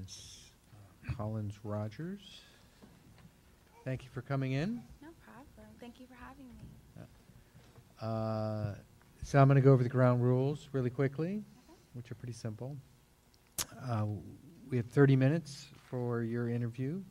Ms. Collins-Rodgers. Thank you for coming in. No problem. Thank you for having me. So I'm going to go over the ground rules really quickly, which are pretty simple. We have 30 minutes for your interview.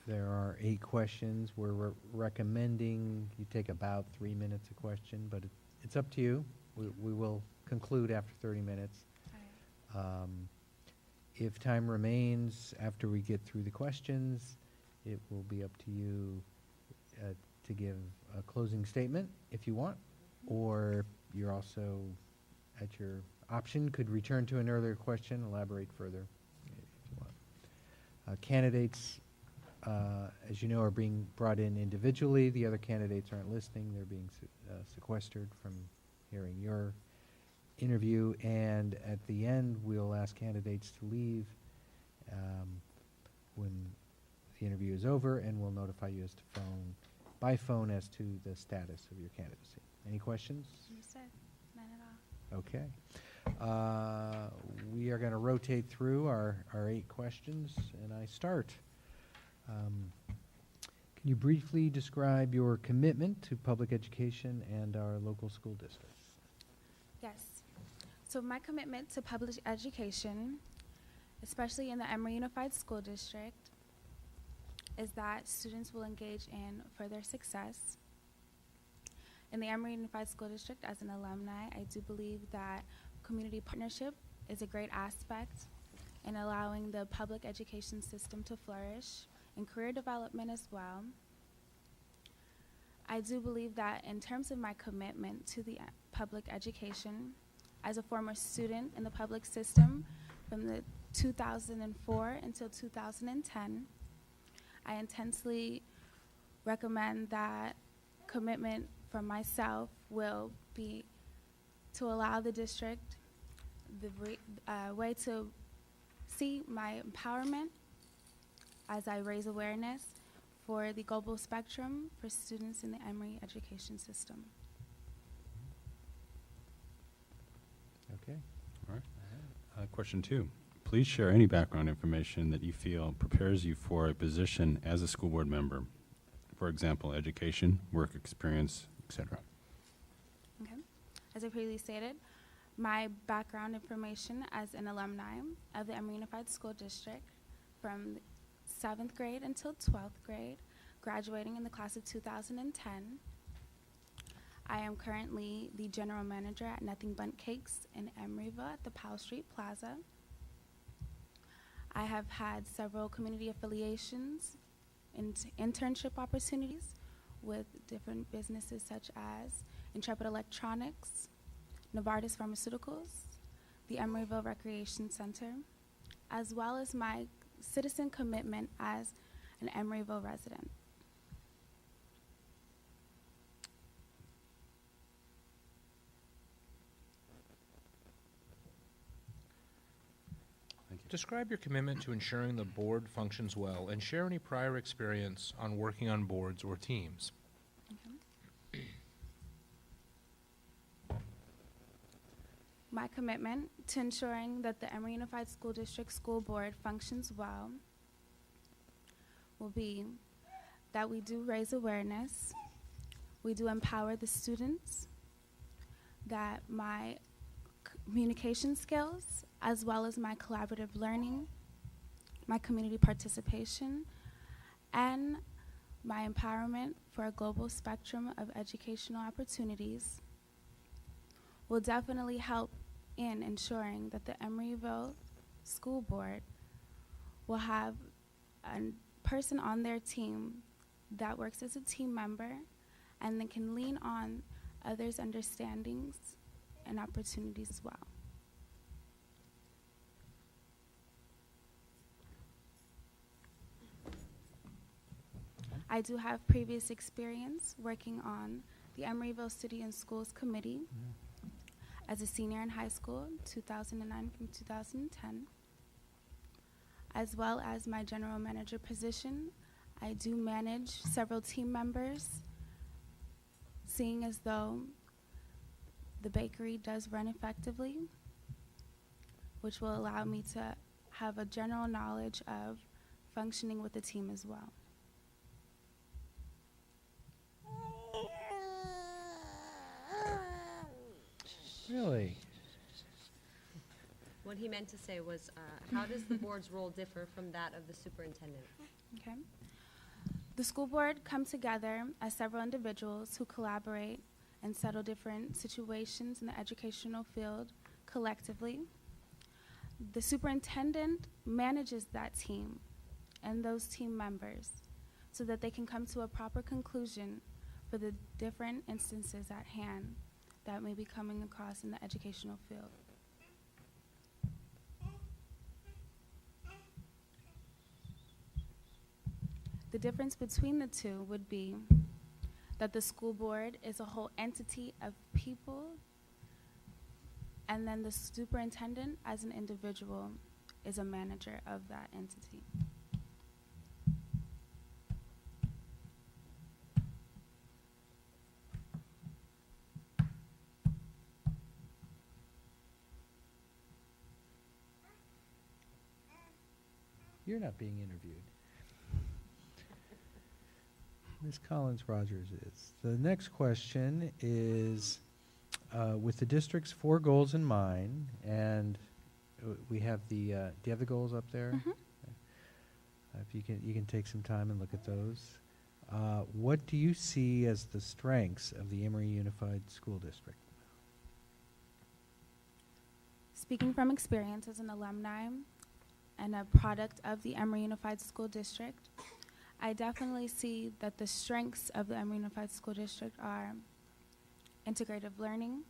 There are 8 questions. We're recommending you take about 3 minutes a question, but it's up to you. We will conclude after 30 minutes. All right. If time remains after we get through the questions, it will be up to you to give a closing statement if you want, or you're also, at your option, could return to an earlier question, elaborate further if you want. Candidates, as you know, are being brought in individually. The other candidates aren't listening. They're being sequestered from hearing your interview, and at the end we'll ask candidates to leave when the interview is over, and we'll notify you by phone as to the status of your candidacy. Any questions? Understood. None at all. Okay. We are going to rotate through our 8 questions, and I start. Can you briefly describe your commitment to public education and our local school districts? Yes. So my commitment to public education, especially in the Emery Unified School District, is that students will engage in further success. In the Emery Unified School District, as an alumni, I do believe that community partnership is a great aspect in allowing the public education system to flourish, and career development as well. I do believe that in terms of my commitment to the public education, as a former student in the public system from the 2004 until 2010, I intensely recommend that commitment from myself will be to allow the district the way to see my empowerment as I raise awareness for the global spectrum for students in the Emery education system. Okay. All right. Question 2. Please share any background information that you feel prepares you for a position as a school board member. For example, education, work experience, etc. Okay. As I previously stated, my background information as an alumni of the Emery Unified School District from 7th grade until 12th grade, graduating in the class of 2010. I am currently the general manager at Nothing Bundt Cakes in Emeryville at the Powell Street Plaza. I have had several community affiliations and internship opportunities with different businesses such as Intrepid Electronics, Novartis Pharmaceuticals, the Emeryville Recreation Center, as well as my citizen commitment as an Emeryville resident. Thank you. Describe your commitment to ensuring the board functions well, and share any prior experience on working on boards or teams. Okay. My commitment to ensuring that the Emery Unified School District School Board functions well will be that we do raise awareness, we do empower the students, that my communication skills, as well as my collaborative learning, my community participation, and my empowerment for a global spectrum of educational opportunities will definitely help in ensuring that the Emeryville School Board will have a person on their team that works as a team member and then can lean on others' understandings and opportunities as well. I do have previous experience working on the Emeryville City and Schools Committee as a senior in high school, 2009 from 2010. As well as my general manager position, I do manage several team members, seeing as though the bakery does run effectively, which will allow me to have a general knowledge of functioning with the team as well. Really? What he meant to say was, how does the board's role differ from that of the superintendent? Okay. The school board come together as several individuals who collaborate and settle different situations in the educational field collectively. The superintendent manages that team and those team members so that they can come to a proper conclusion for the different instances at hand that may be coming across in the educational field. The difference between the two would be that the school board is a whole entity of people, and then the superintendent as an individual is a manager of that entity. You're not being interviewed. Ms. Collins-Rodgers is. The next question is, with the district's 4 goals in mind, and we have the, do you have the goals up there? Mhm. If you can take some time and look at those. What do you see as the strengths of the Emery Unified School District? Speaking from experience as an alumni and a product of the Emery Unified School District, I definitely see that the strengths of the Emery Unified School District are integrative learning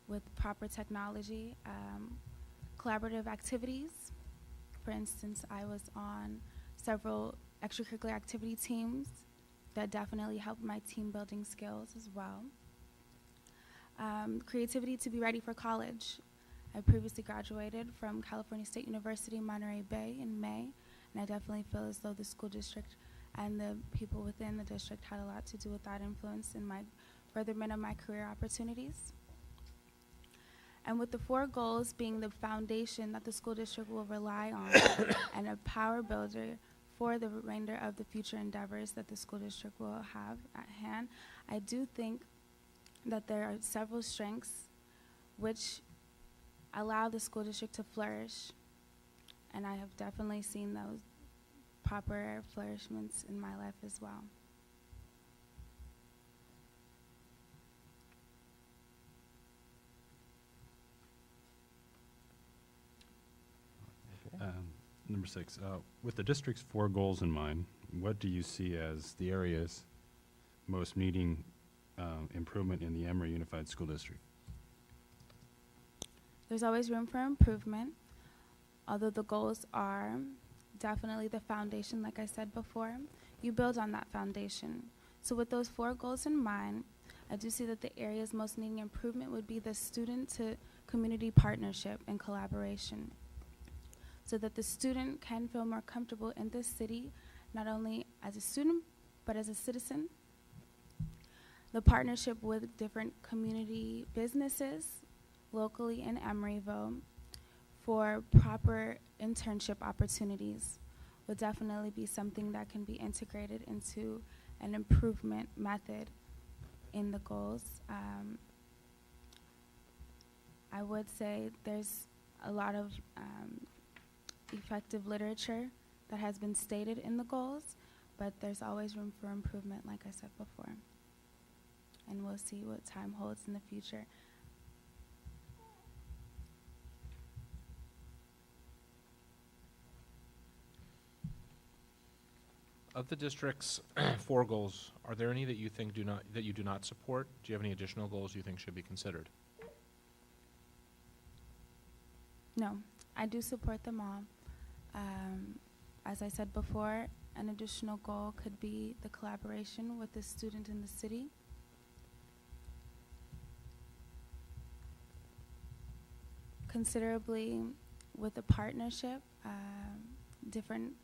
with proper technology, collaborative activities. For instance, I was on several extracurricular activity teams that definitely helped my team building skills as well. Creativity to be ready for college. I previously graduated from California State University, Monterey Bay in May, and I definitely feel as though the school district and the people within the district had a lot to do with that influence in my furtherment of my career opportunities. And with the 4 goals being the foundation that the school district will rely on and a power builder for the remainder of the future endeavors that the school district will have at hand, I do think that there are several strengths which allow the school district to flourish, and I have definitely seen those proper flourishments in my life as well. Number 6, with the district's 4 goals in mind, what do you see as the areas most needing improvement in the Emery Unified School District? There's always room for improvement, although the goals are definitely the foundation, like I said before. You build on that foundation. So with those 4 goals in mind, I do see that the areas most needing improvement would be the student to community partnership and collaboration, so that the student can feel more comfortable in this city, not only as a student, but as a citizen. The partnership with different community businesses locally in Emeryville for proper internship opportunities would definitely be something that can be integrated into an improvement method in the goals. I would say there's a lot of effective literature that has been stated in the goals, but there's always room for improvement, like I said before. And we'll see what time holds in the future. Of the district's 4 goals, are there any that you think that you do not support? Do you have any additional goals you think should be considered? No, I do support them all. As I said before, an additional goal could be the collaboration with the student in the city. Considerably with the partnership, different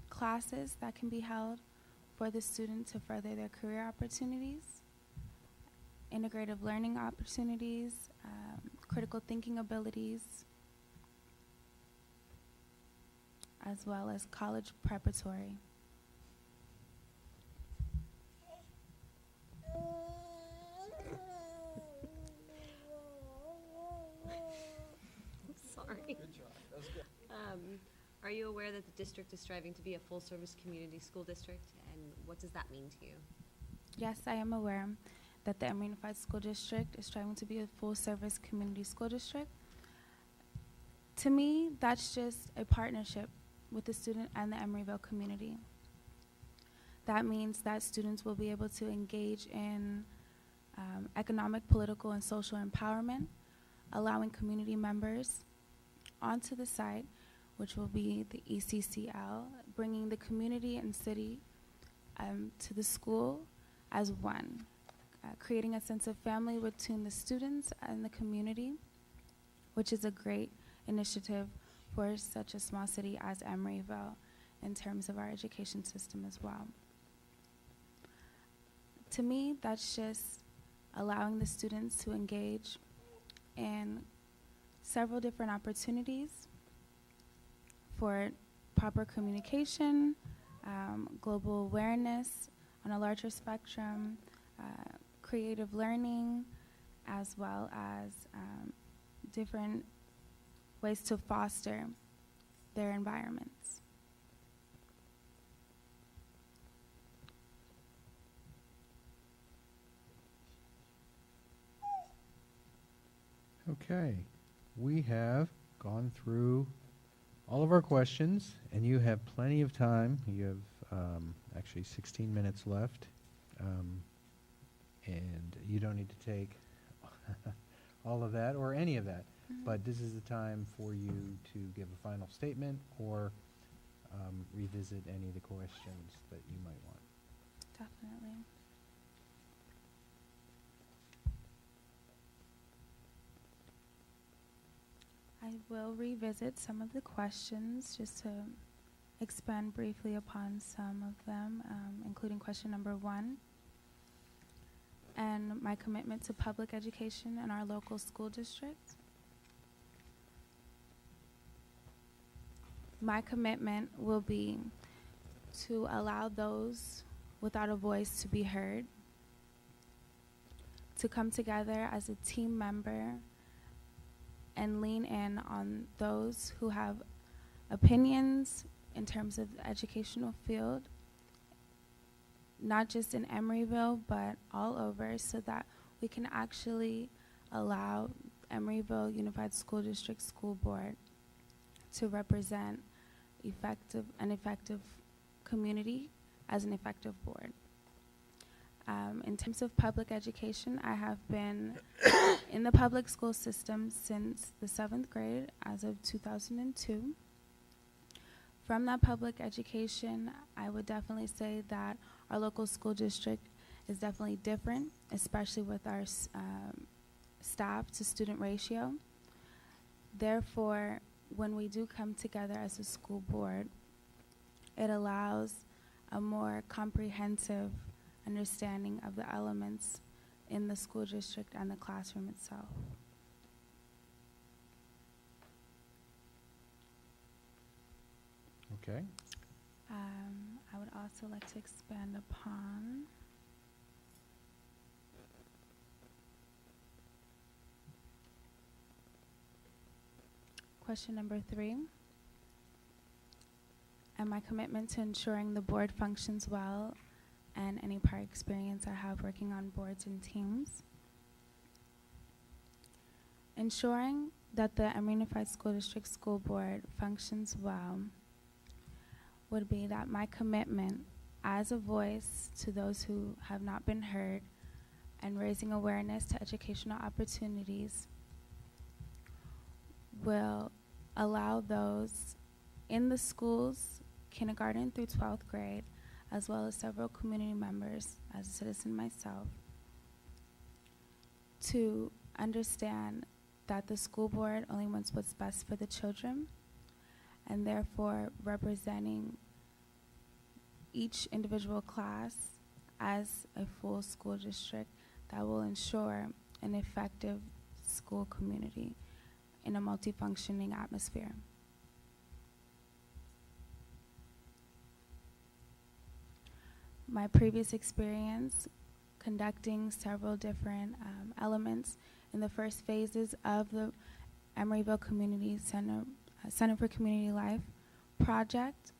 classes that can be held for the student to further their career opportunities, integrative learning opportunities, critical thinking abilities. as well as college preparatory. Sorry. Are you aware that the district is striving to be a full-service community school district, and what does that mean to you? Yes, I am aware that the Emery Unified School District is striving to be a full-service community school district. To me, that's just a partnership with the student and the Emeryville community. That means that students will be able to engage in economic, political, and social empowerment, allowing community members onto the site, which will be the ECCL, bringing the community and city to the school as one, creating a sense of family between the students and the community, which is a great initiative for such a small city as Emeryville in terms of our education system as well. To me, that's just allowing the students to engage in several different opportunities for proper communication, global awareness on a larger spectrum, creative learning, as well as different ways to foster their environments. Okay, we have gone through all of our questions, and you have plenty of time. You have actually 16 minutes left, and you don't need to take all of that or any of that. But this is the time for you to give a final statement or revisit any of the questions that you might want. Definitely. I will revisit some of the questions just to expand briefly upon some of them, including question number 1. And my commitment to public education in our local school district. My commitment will be to allow those without a voice to be heard, to come together as a team member and lean in on those who have opinions in terms of the educational field, not just in Emeryville, but all over, so that we can actually allow Emeryville Unified School District School Board to represent an effective community as an effective board. In terms of public education, I have been in the public school system since the 7th grade as of 2002. From that public education, I would definitely say that our local school district is definitely different, especially with our staff to student ratio. Therefore, when we do come together as a school board, it allows a more comprehensive understanding of the elements in the school district and the classroom itself. Okay. I would also like to expand upon question number 3, and my commitment to ensuring the board functions well and any prior experience I have working on boards and teams. Ensuring that the Emery Unified School District School Board functions well would be that my commitment as a voice to those who have not been heard and raising awareness to educational opportunities will allow those in the schools, kindergarten through 12th grade, as well as several community members as a citizen myself, to understand that the school board only wants what's best for the children, and therefore representing each individual class as a full school district that will ensure an effective school community in a multifunctioning atmosphere. my previous experience conducting several different elements in the first phases of the Emeryville Community Center, Center for Community Life project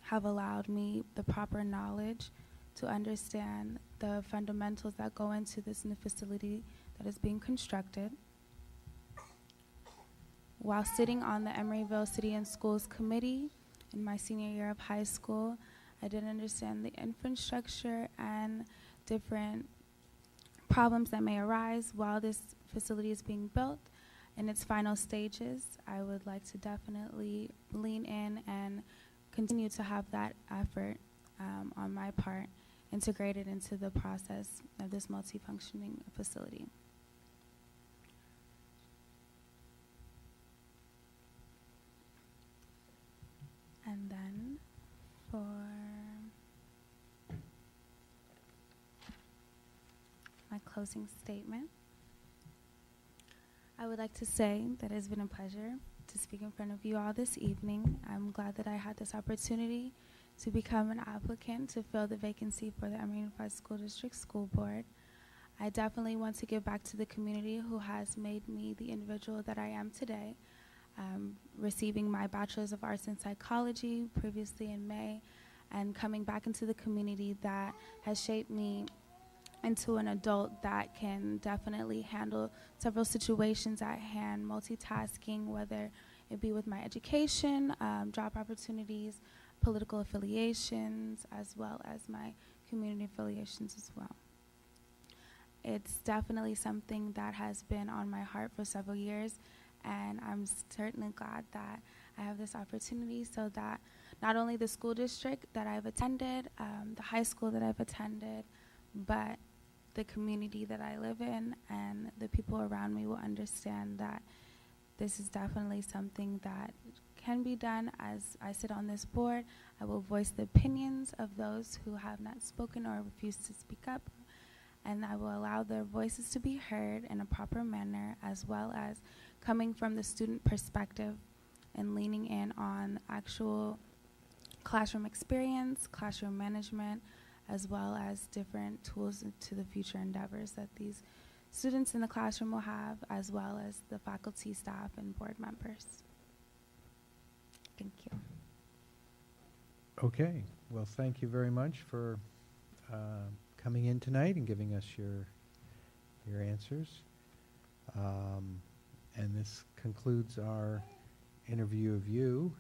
have allowed me the proper knowledge to understand the fundamentals that go into this new facility that is being constructed. While sitting on the Emeryville City and Schools Committee in my senior year of high school, I did understand the infrastructure and different problems that may arise while this facility is being built in its final stages. I would like to definitely lean in and continue to have that effort on my part integrated into the process of this multifunctioning facility. And then for my closing statement, I would like to say that it has been a pleasure to speak in front of you all this evening. I'm glad that I had this opportunity to become an applicant to fill the vacancy for the Emery Unified School District School Board. I definitely want to give back to the community who has made me the individual that I am today. Receiving my Bachelor's of Arts in Psychology previously in May, and coming back into the community that has shaped me into an adult that can definitely handle several situations at hand, multitasking, whether it be with my education, job opportunities, political affiliations, as well as my community affiliations as well. It's definitely something that has been on my heart for several years, and I'm certainly glad that I have this opportunity so that not only the school district that I've attended, the high school that I've attended, but the community that I live in and the people around me will understand that this is definitely something that can be done. As I sit on this board, I will voice the opinions of those who have not spoken or refused to speak up, and I will allow their voices to be heard in a proper manner, as well as coming from the student perspective and leaning in on actual classroom experience, classroom management, as well as different tools to the future endeavors that these students in the classroom will have, as well as the faculty, staff, and board members. Thank you. Okay, well, thank you very much for coming in tonight and giving us your answers. And this concludes our interview of you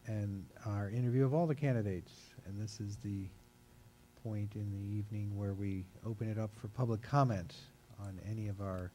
and our interview of all the candidates. And this is the point in the evening where we open it up for public comment on any of our